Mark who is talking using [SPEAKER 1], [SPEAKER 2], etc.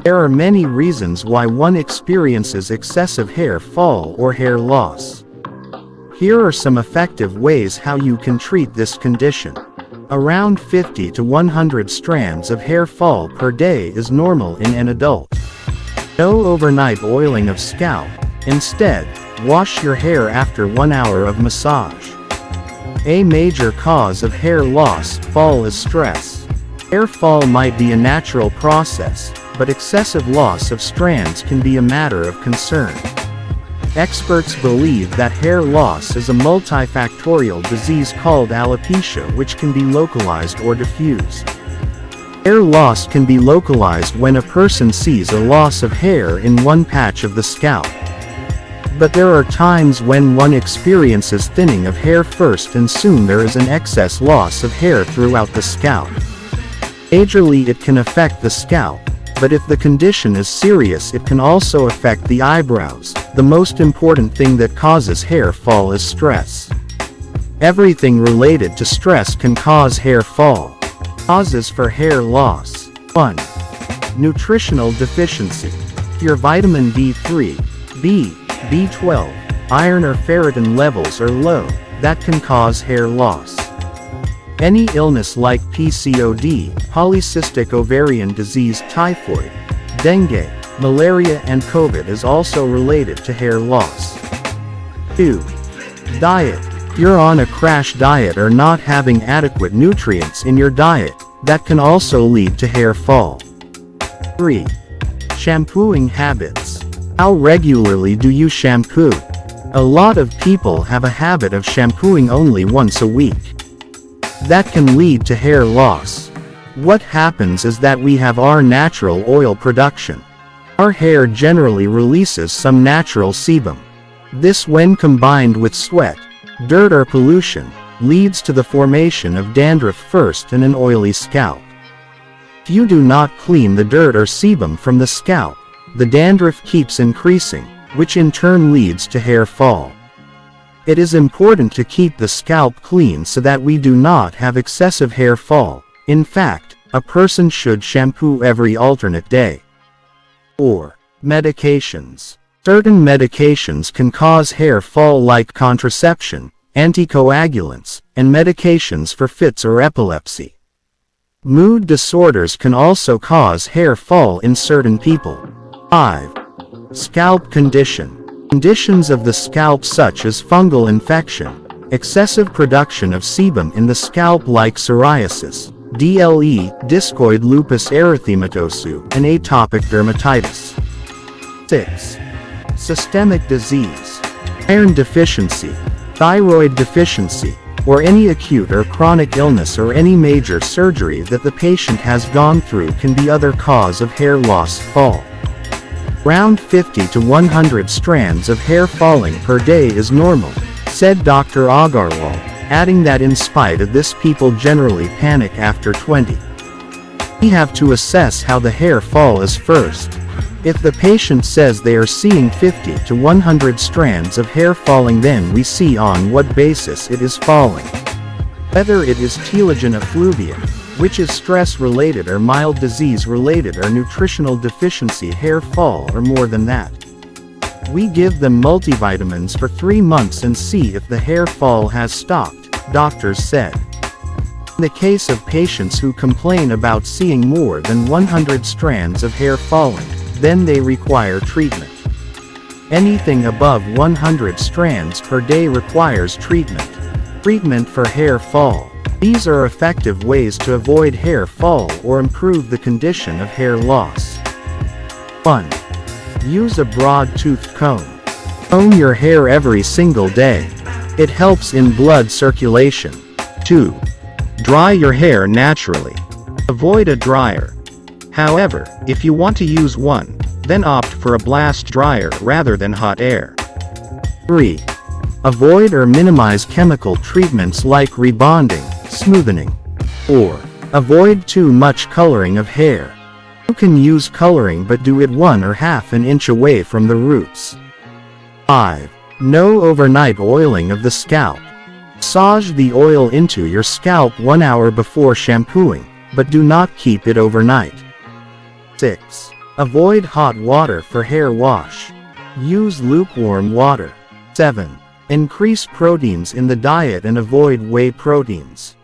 [SPEAKER 1] There are many reasons why one experiences excessive hair fall or hair loss. Here are some effective ways how you can treat this condition. Around 50 to 100 strands of hair fall per day is normal in an adult. No overnight oiling of scalp. Instead, wash your hair after 1 hour of massage. A major cause of hair loss, fall is stress. Hair fall might be a natural process, but excessive loss of strands can be a matter of concern. Experts believe that hair loss is a multi-factorial disease called alopecia, which can be localized or diffused. Hair loss can be localized when a person sees a loss of hair in one patch of the scalp. But there are times when one experiences thinning of hair first and soon there is an excess loss of hair throughout the scalp. Majorly it can affect the scalp, but if the condition is serious it can also affect the eyebrows. The most important thing that causes hair fall is stress. Everything related to stress can cause hair fall. Causes for hair loss. 1. Nutritional deficiency. Your vitamin D3, B, B12, iron or ferritin levels are low, that can cause hair loss. Any illness like PCOD, polycystic ovarian disease, typhoid, dengue, malaria and COVID is also related to hair loss. 2. Diet. You're on a crash diet or not having adequate nutrients in your diet, that can also lead to hair fall. 3. Shampooing habits. How regularly do you shampoo? A lot of people have a habit of shampooing only once a week. That can lead to hair loss. What happens is that we have our natural oil production. Our hair generally releases some natural sebum. This, when combined with sweat, dirt or pollution, leads to the formation of dandruff first and an oily scalp. If you do not clean the dirt or sebum from the scalp, the dandruff keeps increasing, which in turn leads to hair fall. It is important to keep the scalp clean so that we do not have excessive hair fall. In fact, a person should shampoo every alternate day. 4. Medications. Certain medications can cause hair fall like contraception, anticoagulants, and medications for fits or epilepsy. Mood disorders can also cause hair fall in certain people. 5. Scalp condition. Conditions of the scalp such as fungal infection, excessive production of sebum in the scalp like psoriasis, DLE, discoid lupus erythematosus, and atopic dermatitis. 6. Systemic disease. Iron deficiency, thyroid deficiency, or any acute or chronic illness or any major surgery that the patient has gone through can be other cause of hair loss, fall. Around 50 to 100 strands of hair falling per day is normal, said Dr. Agarwal, adding that in spite of this people generally panic after 20. We have to assess how the hair fall is first. If the patient says they are seeing 50 to 100 strands of hair falling, then we see on what basis it is falling. Whether it is telogen effluvium, which is stress-related, or mild disease-related or nutritional deficiency hair fall, or more than that. We give them multivitamins for 3 months and see if the hair fall has stopped, doctors said. In the case of patients who complain about seeing more than 100 strands of hair falling, then they require treatment. Anything above 100 strands per day requires treatment. Treatment for hair fall. These are effective ways to avoid hair fall or improve the condition of hair loss. 1. Use a broad-toothed comb. Comb your hair every single day. It helps in blood circulation. 2. Dry your hair naturally. Avoid a dryer. However, if you want to use one, then opt for a blast dryer rather than hot air. 3. Avoid or minimize chemical treatments like rebonding, smoothing. 4. Avoid too much coloring of hair. You can use coloring, but do it 1 or half an inch away from the roots. 5. No overnight oiling of the scalp. Massage the oil into your scalp 1 hour before shampooing, but do not keep it overnight. 6. Avoid hot water for hair wash. Use lukewarm water. 7. Increase proteins in the diet and avoid whey proteins.